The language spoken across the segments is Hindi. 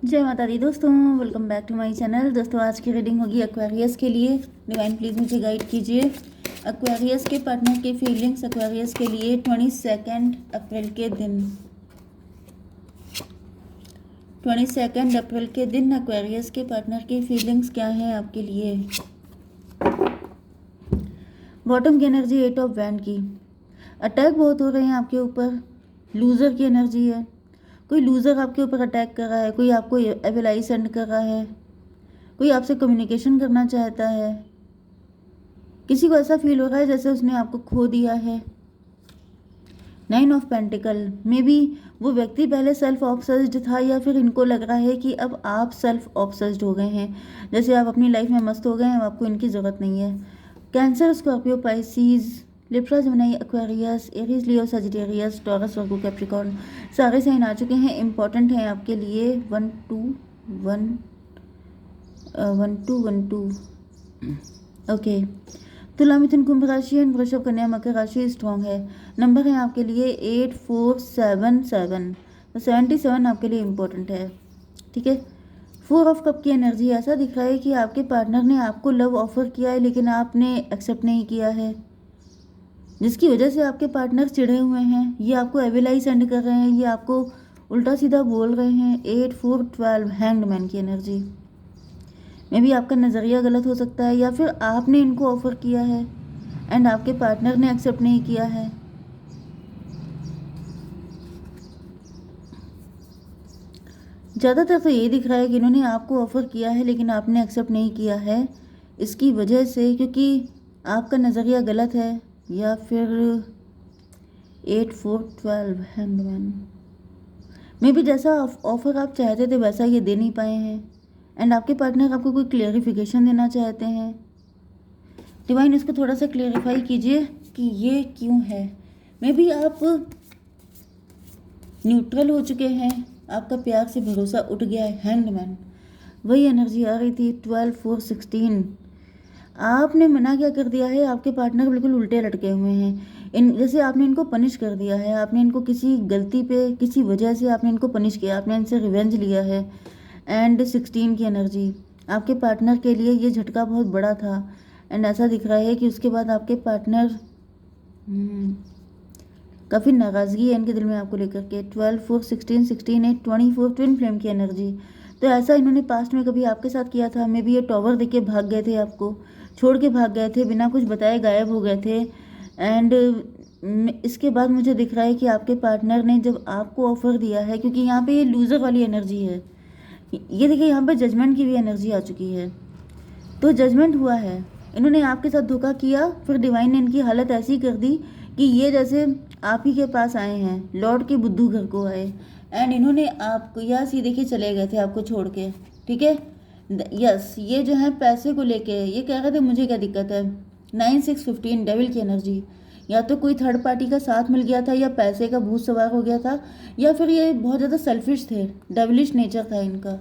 जय माता दी दोस्तों, welcome back to my channel. दोस्तों आज की रीडिंग होगी एक्वेरियस के लिए। डिवाइन प्लीज़ मुझे गाइड कीजिए। एक्वेरियस के पार्टनर की फीलिंग्स एक्वेरियस के लिए 22 अप्रैल के दिन 22 अप्रैल के दिन एक्वेरियस के पार्टनर की फीलिंग्स क्या है आपके लिए। बॉटम की एनर्जी 8 ऑफ वैंड की। अटैक बहुत हो रहे हैं आपके ऊपर। लूज़र की एनर्जी है। कोई लूज़र आपके ऊपर अटैक कर रहा है, कोई आपको एविलाई सेंड कर रहा है, कोई आपसे कम्युनिकेशन करना चाहता है। किसी को ऐसा फील हो रहा है जैसे उसने आपको खो दिया है। 9 ऑफ पेंटिकल, मे बी वो व्यक्ति पहले सेल्फ ऑब्सेस्ड था या फिर इनको लग रहा है कि अब आप सेल्फ ऑब्सेस्ड हो गए हैं, जैसे आप अपनी लाइफ में मस्त हो गए हैं, अब आपको इनकी ज़रूरत नहीं है। Cancer, Scorpio, Pisces, Libra, Gemini, Aquarius, Aries, Leo, Sagittarius, Taurus, Virgo, Capricorn, सारे साइन आ चुके हैं। इंपॉर्टेंट हैं आपके लिए 1 2 1 1 2 1 2। ओके, तुला, मिथुन, कुंभ राशि एंड वृषभ, कन्या, मकर राशि स्ट्रॉन्ग है। नंबर है आपके लिए 8477, तो 77 आपके लिए इम्पोर्टेंट है। ठीक है। 4 ऑफ कप की एनर्जी, ऐसा दिख रहा है कि आपके पार्टनर ने आपको लव ऑफर किया है लेकिन आपने एक्सेप्ट नहीं किया है, जिसकी वजह से आपके पार्टनर चिढ़े हुए हैं। ये आपको एविलाई सेंड कर रहे हैं, ये आपको उल्टा सीधा बोल रहे हैं। 8 4 12 हैंग्ड मैन की एनर्जी। मे बी आपका नज़रिया गलत हो सकता है या फिर आपने इनको ऑफर किया है एंड आपके पार्टनर ने एक्सेप्ट नहीं किया है। ज़्यादातर तो ये दिख रहा है कि इन्होंने आपको ऑफ़र किया है लेकिन आपने एक्सेप्ट नहीं किया है, इसकी वजह से, क्योंकि आपका नज़रिया गलत है। या फिर 8 4 12 हैंडमैन, मे बी जैसा ऑफ़र आप चाहते थे वैसा ये दे नहीं पाए हैं एंड आपके पार्टनर आपको कोई क्लियरिफिकेशन देना चाहते हैं। डिवाइन इसको थोड़ा सा क्लियरिफाई कीजिए कि ये क्यों है। मे बी आप न्यूट्रल हो चुके हैं, आपका प्यार से भरोसा उठ गया है। हैंगमैन, वही एनर्जी आ रही थी। 12 4 16, आपने मना क्या कर दिया है, आपके पार्टनर बिल्कुल उल्टे लटके हुए हैं। जैसे आपने इनको पनिश कर दिया है, आपने इनको किसी गलती पे, किसी वजह से आपने इनको पनिश किया, आपने इनसे रिवेंज लिया है। एंड 16 की एनर्जी, आपके पार्टनर के लिए ये झटका बहुत बड़ा था एंड ऐसा दिख रहा है कि उसके बाद आपके पार्टनर काफ़ी नाराज़गी है इनके दिल में आपको लेकर के। 12 4 16 16 8 24 ट्विन फ्लेम की एनर्जी। तो ऐसा इन्होंने पास्ट में कभी आपके साथ किया था। मे बी ये टॉवर देख के भाग गए थे, आपको छोड़ के भाग गए थे, बिना कुछ बताए गायब हो गए थे। एंड इसके बाद मुझे दिख रहा है कि आपके पार्टनर ने जब आपको ऑफर दिया है, क्योंकि यहाँ पे ये लूज़र वाली एनर्जी है, ये देखिए यहाँ पे जजमेंट की भी एनर्जी आ चुकी है। तो जजमेंट हुआ है, इन्होंने आपके साथ धोखा किया, फिर डिवाइन ने इनकी हालत ऐसी कर दी कि ये जैसे आप ही के पास आए हैं, लौट के बुद्धू घर को आए एंड इन्होंने आपको यहाँ सीधे के चले गए थे आपको छोड़ के। ठीक है। यस, ये जो है पैसे को लेके ये कह रहे थे मुझे क्या दिक्कत है। 9 6 15 डेविल की एनर्जी, या तो कोई थर्ड पार्टी का साथ मिल गया था या पैसे का भूत सवार हो गया था, या फिर ये बहुत ज़्यादा सेल्फिश थे, डेविलिश नेचर था इनका।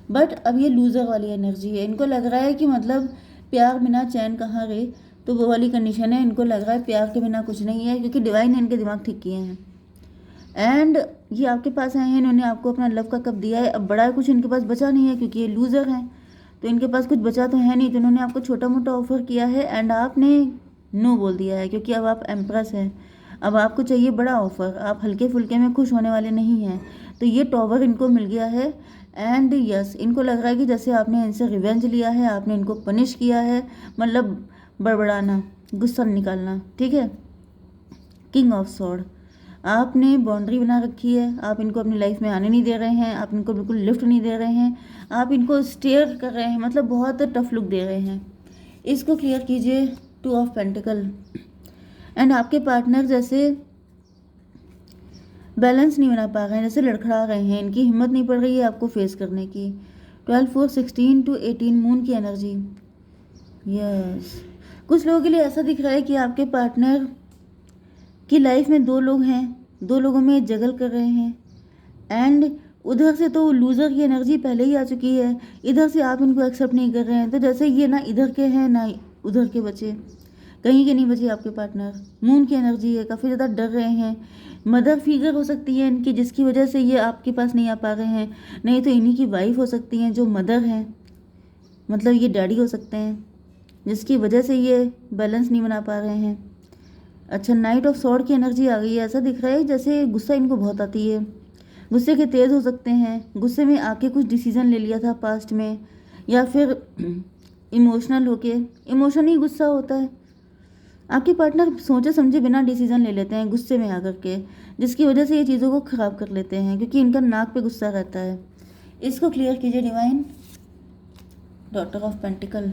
बट अब ये लूज़र वाली एनर्जी है, इनको लग रहा है कि मतलब प्यार बिना चैन कहाँ गए, तो वो वाली कंडीशन है। इनको लग रहा है प्यार के बिना कुछ नहीं है, क्योंकि डिवाइन ने इनके दिमाग ठीक किए हैं एंड ये आपके पास आए हैं। इन्होंने आपको अपना लव का कप दिया है, अब बड़ा कुछ इनके पास बचा नहीं है क्योंकि ये लूज़र हैं, तो इनके पास कुछ बचा तो है नहीं। तो इन्होंने आपको छोटा मोटा ऑफर किया है एंड आपने नो बोल दिया है, क्योंकि अब आप एम्प्रेस हैं, अब आपको चाहिए बड़ा ऑफर, आप हल्के फुल्के में खुश होने वाले नहीं हैं। तो ये टॉवर इनको मिल गया है एंड यस, इनको लग रहा है कि जैसे आपने इनसे रिवेंज लिया है, आपने इनको पनिश किया है, मतलब बड़बड़ाना, गुस्सा निकालना। ठीक है। किंग ऑफ सॉर्ड, आपने बाउंड्री बना रखी है, आप इनको अपनी लाइफ में आने नहीं दे रहे हैं, आप इनको बिल्कुल लिफ्ट नहीं दे रहे हैं, आप इनको स्टेयर कर रहे हैं, मतलब बहुत टफ लुक दे रहे हैं। इसको क्लियर कीजिए। 2 ऑफ पेंटिकल, एंड आपके पार्टनर जैसे बैलेंस नहीं बना पा रहे हैं, जैसे लड़खड़ा रहे हैं, इनकी हिम्मत नहीं पड़ रही है आपको फेस करने की। 12 4 16 to 18 मून की एनर्जी। यस, कुछ लोगों के लिए ऐसा दिख रहा है कि आपके पार्टनर की लाइफ में 2 लोग हैं, 2 लोगों में जगल कर रहे हैं एंड उधर से तो लूज़र की एनर्जी पहले ही आ चुकी है, इधर से आप इनको एक्सेप्ट नहीं कर रहे हैं। तो जैसे ये ना इधर के हैं ना उधर के बचे, कहीं के नहीं बचे आपके पार्टनर। मून की एनर्जी है, काफ़ी ज़्यादा डर रहे हैं। मदर फिगर हो सकती है इनकी, जिसकी वजह से ये आपके पास नहीं आ पा रहे हैं। नहीं तो इन्हीं की वाइफ हो सकती हैं जो मदर हैं, मतलब ये डैडी हो सकते हैं, जिसकी वजह से ये बैलेंस नहीं बना पा रहे हैं। अच्छा, नाइट ऑफ सॉर्ड की एनर्जी आ गई है। ऐसा दिख रहा है जैसे गुस्सा इनको बहुत आती है, गुस्से के तेज़ हो सकते हैं, गुस्से में आके कुछ डिसीजन ले लिया था पास्ट में, या फिर इमोशनल होके, इमोशन ही गुस्सा होता है। आपके पार्टनर सोचे समझे बिना डिसीजन ले लेते हैं गुस्से में आकर के, जिसकी वजह से ये चीज़ों को ख़राब कर लेते हैं, क्योंकि इनका नाक पे गुस्सा रहता है। इसको क्लियर कीजिए divine. Daughter of pentacle.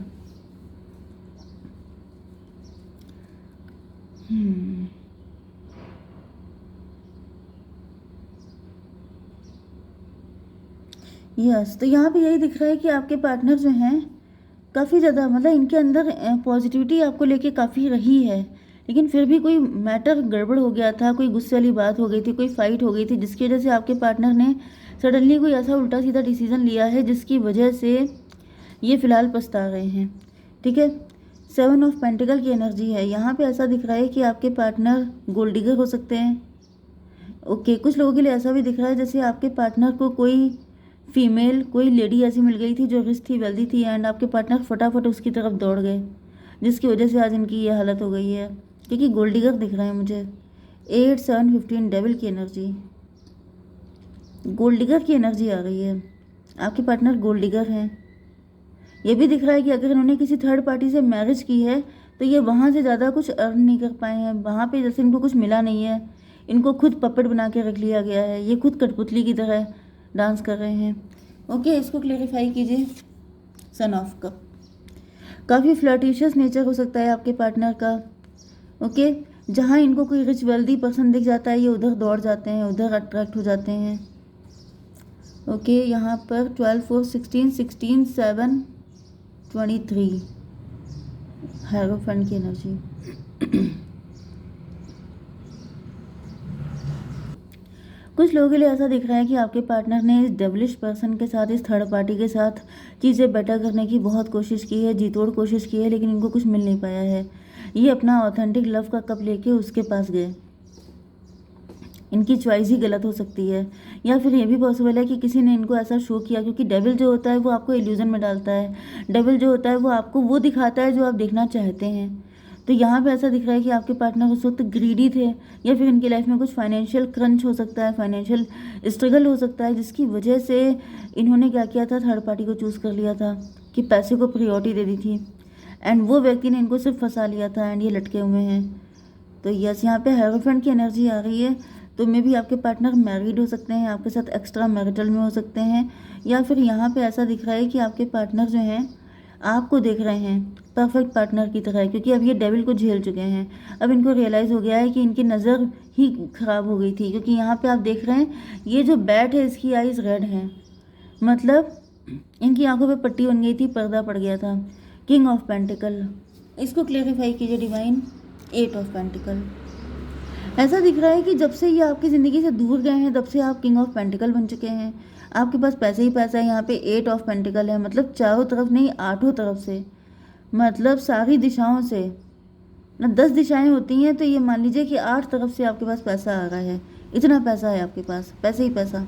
Yes, तो यहाँ पे यही दिख रहा है कि आपके पार्टनर जो हैं काफ़ी ज़्यादा, मतलब इनके अंदर पॉजिटिविटी आपको लेके काफ़ी रही है, लेकिन फिर भी कोई मैटर गड़बड़ हो गया था, कोई गुस्से वाली बात हो गई थी, कोई फाइट हो गई थी, जिसकी वजह से आपके पार्टनर ने सडनली कोई ऐसा उल्टा सीधा डिसीजन लिया है, जिसकी वजह से ये फ़िलहाल पछता रहे हैं। ठीक है, 7 ऑफ पेंटिकल की एनर्जी है। यहाँ पे ऐसा दिख रहा है कि आपके पार्टनर गोल्ड डिगर हो सकते हैं। ओके, कुछ लोगों के लिए ऐसा भी दिख रहा है जैसे आपके पार्टनर को कोई फीमेल, कोई लेडी ऐसी मिल गई थी जो रिच थी, वेल्दी थी, एंड आपके पार्टनर फटाफट उसकी तरफ दौड़ गए, जिसकी वजह से आज इनकी ये हालत हो गई है, क्योंकि गोल्ड डिगर दिख रहे हैं मुझे। 8, 7, 15 डेविल की एनर्जी, गोल्ड डिगर की एनर्जी आ गई है। आपके पार्टनर गोल्ड डिगर हैं। ये भी दिख रहा है कि अगर इन्होंने किसी थर्ड पार्टी से मैरिज की है तो ये वहाँ से ज़्यादा कुछ अर्न नहीं कर पाए हैं, वहाँ पे जैसे इनको कुछ मिला नहीं है, इनको खुद पपेट बना के रख लिया गया है, ये खुद कठपुतली की तरह डांस कर रहे हैं। ओके, इसको क्लेरिफाई कीजिए। सन ऑफ कप, काफ़ी फ्लर्टिशियस नेचर हो सकता है आपके पार्टनर का। ओके, जहाँ इनको कोई रिच वेल्दी पर्सन दिख जाता है ये उधर दौड़ जाते हैं, उधर अट्रैक्ट हो जाते हैं। ओके, यहाँ पर 12, 4, 16, 16, 7, 23 हेरोफेंट की एनर्जी। कुछ लोगों के लिए ऐसा दिख रहा है कि आपके पार्टनर ने इस डेविलिश पर्सन के साथ, इस थर्ड पार्टी के साथ चीज़ें बेटर करने की बहुत कोशिश की है, जी तोड़ कोशिश की है, लेकिन इनको कुछ मिल नहीं पाया है। ये अपना ऑथेंटिक लव का कप लेके उसके पास गए। इनकी चॉइस ही गलत हो सकती है, या फिर ये भी पॉसिबल है कि किसी ने इनको ऐसा शो किया, क्योंकि डेविल जो होता है वो आपको इल्यूजन में डालता है। डेविल जो होता है वो आपको वो दिखाता है जो आप देखना चाहते हैं। तो यहाँ पे ऐसा दिख रहा है कि आपके पार्टनर उस वक्त ग्रीडी थे, या फिर इनकी लाइफ में कुछ फाइनेंशियल क्रंच हो सकता है, फाइनेंशियल स्ट्रगल हो सकता है, जिसकी वजह से इन्होंने क्या किया था, थर्ड पार्टी को चूज़ कर लिया था, कि पैसे को प्रायोरिटी दे दी थी, एंड वो व्यक्ति ने इनको सिर्फ फंसा लिया था, एंड ये लटके हुए हैं। तो यस, यहाँ पे हेरोफेंट की एनर्जी आ रही है। तो मे भी आपके पार्टनर मैरिड हो सकते हैं, आपके साथ एक्स्ट्रा मैरिटल में हो सकते हैं, या फिर यहाँ पे ऐसा दिख रहा है कि आपके पार्टनर जो हैं आपको देख रहे हैं परफेक्ट पार्टनर की तरह, क्योंकि अब ये डेविल को झेल चुके हैं। अब इनको रियलाइज़ हो गया है कि इनकी नज़र ही ख़राब हो गई थी, क्योंकि यहाँ पे आप देख रहे हैं ये जो बैट है इसकी आइज़ रेड हैं, मतलब इनकी आंखों पे पट्टी बन गई थी, पर्दा पड़ गया था। किंग ऑफ पेंटिकल, इसको क्लेरिफाई कीजिए डिवाइन। 8 ऑफ पेंटिकल, ऐसा दिख रहा है कि जब से ये आपकी ज़िंदगी से दूर गए हैं तब से आप किंग ऑफ पेंटिकल बन चुके हैं। आपके पास पैसे ही पैसा है। यहाँ पे 8 ऑफ पेंटिकल है, मतलब चारों तरफ नहीं, 8 तरफ से, मतलब सारी दिशाओं से ना, 10 दिशाएं होती हैं, तो ये मान लीजिए कि 8 तरफ से आपके पास पैसा आ रहा है। इतना पैसा है आपके पास, पैसे ही पैसा।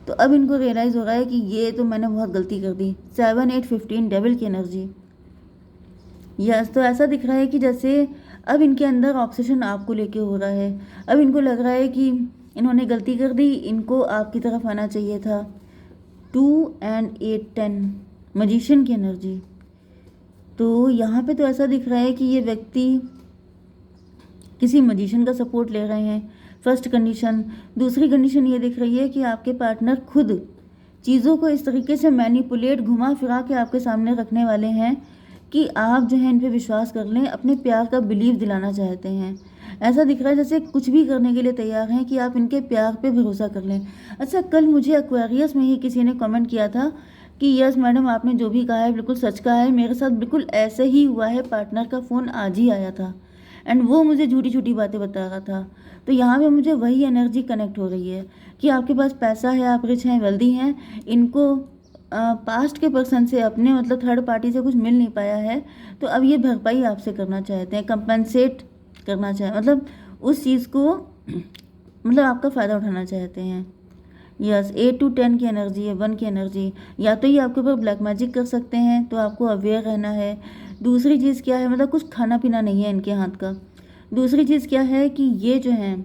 तो अब इनको रियलाइज़ हो रहा है कि ये तो मैंने बहुत गलती कर दी। 7, 8, 15 डेविल की एनर्जी। यस, तो ऐसा दिख रहा है कि जैसे अब इनके अंदर ऑब्सेशन आपको लेके हो रहा है। अब इनको लग रहा है कि इन्होंने गलती कर दी, इनको आपकी तरफ आना चाहिए था। 2 and 8, 10 मजिशियन की एनर्जी। तो यहाँ पे तो ऐसा दिख रहा है कि ये व्यक्ति किसी मजिशियन का सपोर्ट ले रहे हैं, फर्स्ट कंडीशन। दूसरी कंडीशन ये दिख रही है कि आपके पार्टनर खुद चीज़ों को इस तरीके से मैनिपुलेट, घुमा फिरा के आपके सामने रखने वाले हैं कि आप जो है इन पे विश्वास कर लें, अपने प्यार का बिलीव दिलाना चाहते हैं। ऐसा दिख रहा है जैसे कुछ भी करने के लिए तैयार हैं कि आप इनके प्यार पे भरोसा कर लें। अच्छा, कल मुझे एक्वेरियस में ही किसी ने कमेंट किया था कि यस मैडम, आपने जो भी कहा है बिल्कुल सच कहा है, मेरे साथ बिल्कुल ऐसे ही हुआ है, पार्टनर का फ़ोन आज ही आया था एंड वो मुझे झूठी झूठी बातें बता रहा था। तो यहाँ पे मुझे वही एनर्जी कनेक्ट हो रही है कि आपके पास पैसा है, आप रिच हैं, वेल्दी हैं, इनको पास्ट के पर्सन से अपने मतलब थर्ड पार्टी से कुछ मिल नहीं पाया है, तो अब ये भरपाई आपसे करना चाहते हैं, कंपनसेट करना चाहे, मतलब उस चीज़ को मतलब आपका फ़ायदा उठाना चाहते हैं। यस, 8 to 10 की एनर्जी है, 1 की एनर्जी। या तो ये आपके ऊपर ब्लैक मैजिक कर सकते हैं, तो आपको अवेयर रहना है। दूसरी चीज़ क्या है, मतलब कुछ खाना पीना नहीं है इनके हाथ का। दूसरी चीज़ क्या है कि ये जो है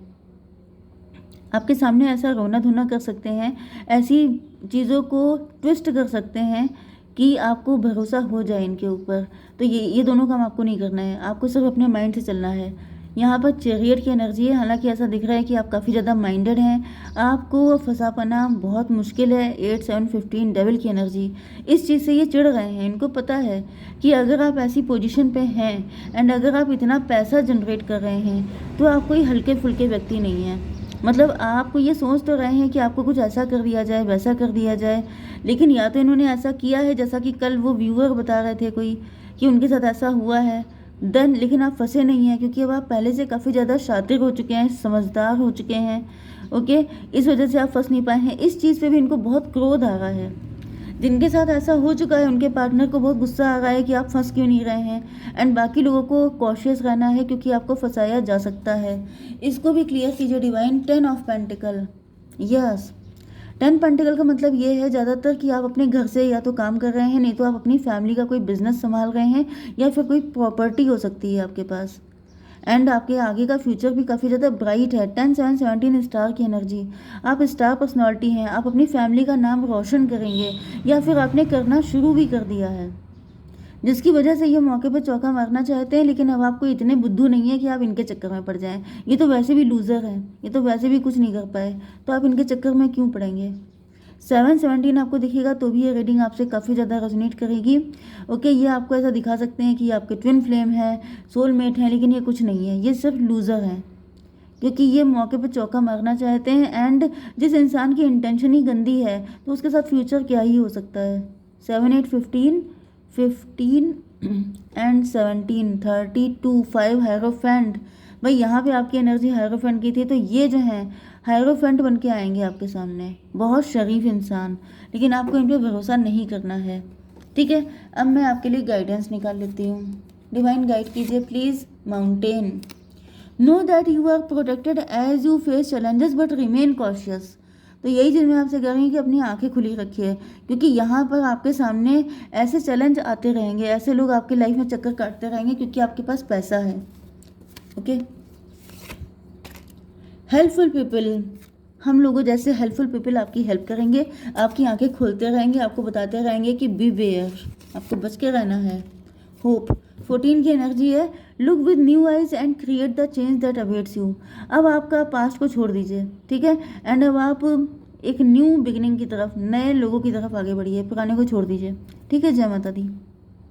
आपके सामने ऐसा रोना धोना कर सकते हैं, ऐसी चीज़ों को ट्विस्ट कर सकते हैं कि आपको भरोसा हो जाए इनके ऊपर। तो ये दोनों काम आपको नहीं करना है, आपको सिर्फ अपने माइंड से चलना है। यहाँ पर चैरियट की एनर्जी है, हालांकि ऐसा दिख रहा है कि आप काफ़ी ज़्यादा माइंडेड हैं, आपको फंसा पाना बहुत मुश्किल है। 8 7 15 डेविल की एनर्जी, इस चीज़ से ये चिढ़ गए हैं। इनको पता है कि अगर आप ऐसी पोजीशन पे हैं एंड अगर आप इतना पैसा जनरेट कर रहे हैं, तो आप कोई हल्के फुल्के व्यक्ति नहीं हैं। मतलब आपको ये सोच तो रहे हैं कि आपको कुछ ऐसा कर दिया जाए, वैसा कर दिया जाए, लेकिन या तो इन्होंने ऐसा किया है जैसा कि कल वो व्यूअर बता रहे थे कोई कि उनके साथ ऐसा हुआ है देन, लेकिन आप फंसे नहीं हैं क्योंकि अब आप पहले से काफ़ी ज़्यादा शातिर हो चुके हैं, समझदार हो चुके हैं। ओके, इस वजह से आप फंस नहीं पाए हैं। इस चीज़ पे भी इनको बहुत क्रोध आ रहा है। जिनके साथ ऐसा हो चुका है उनके पार्टनर को बहुत गुस्सा आ रहा है कि आप फंस क्यों नहीं रहे हैं, एंड बाकी लोगों को कॉशियस रहना है क्योंकि आपको फंसाया जा सकता है। इसको भी क्लियर कीजिए divine. 10 of pentacle, yes 10 pentacle का मतलब ये है ज़्यादातर कि आप अपने घर से या तो काम कर रहे हैं, नहीं तो आप अपनी फैमिली का कोई बिजनेस संभाल रहे हैं, या फिर कोई प्रॉपर्टी हो सकती है आपके पास। एंड आपके आगे का फ्यूचर भी काफ़ी ज़्यादा ब्राइट है। 10 7 17 स्टार की एनर्जी, आप स्टार पर्सनालिटी हैं, आप अपनी फैमिली का नाम रोशन करेंगे या फिर आपने करना शुरू भी कर दिया है, जिसकी वजह से ये मौके पर चौका मारना चाहते हैं। लेकिन अब आपको इतने बुद्धू नहीं है कि आप इनके चक्कर में पड़ जाएं। ये तो वैसे भी लूज़र हैं, ये तो वैसे भी कुछ नहीं कर पाए, तो आप इनके चक्कर में क्यों पड़ेंगे। 7 17 आपको दिखेगा तो भी ये रीडिंग आपसे काफ़ी ज़्यादा रेजोनेट करेगी। ओके, ये आपको ऐसा दिखा सकते हैं कि आपके ट्विन फ्लेम है, सोलमेट हैं, लेकिन ये कुछ नहीं है, ये सिर्फ लूज़र हैं क्योंकि ये मौके पर चौका मारना चाहते हैं। एंड जिस इंसान की इंटेंशन ही गंदी है तो उसके साथ फ्यूचर क्या ही हो सकता है। 7 8 15 15 एंड 17 32 5 हायरोफेंट। भाई यहाँ पे आपकी एनर्जी हायरोफेंट की थी, तो ये जो है हायरोफेंट बन के आएंगे आपके सामने, बहुत शरीफ इंसान, लेकिन आपको इन पर भरोसा नहीं करना है। ठीक है, अब मैं आपके लिए गाइडेंस निकाल लेती हूँ। डिवाइन गाइड कीजिए please. Mountain, know that you are protected as you face challenges but remain cautious. तो यही चीज़ मैं आपसे कह रही हूँ कि अपनी आंखें खुली रखिए, क्योंकि यहाँ पर आपके सामने ऐसे चैलेंज आते रहेंगे, ऐसे लोग आपकी लाइफ में चक्कर काटते रहेंगे क्योंकि आपके पास पैसा है। ओके, हेल्पफुल पीपल, हम लोगों जैसे हेल्पफुल पीपल आपकी हेल्प करेंगे, आपकी आंखें खोलते रहेंगे, आपको बताते रहेंगे कि बी वेयर, आपको बच के रहना है। होप 14 की एनर्जी है, look with new eyes and create the change that awaits you. अब आपका पास्ट को छोड़ दीजिए, ठीक है, एंड अब आप एक न्यू बिगिनिंग की तरफ, नए लोगों की तरफ आगे बढ़िए, पुराने को छोड़ दीजिए। ठीक है, जय माता दी।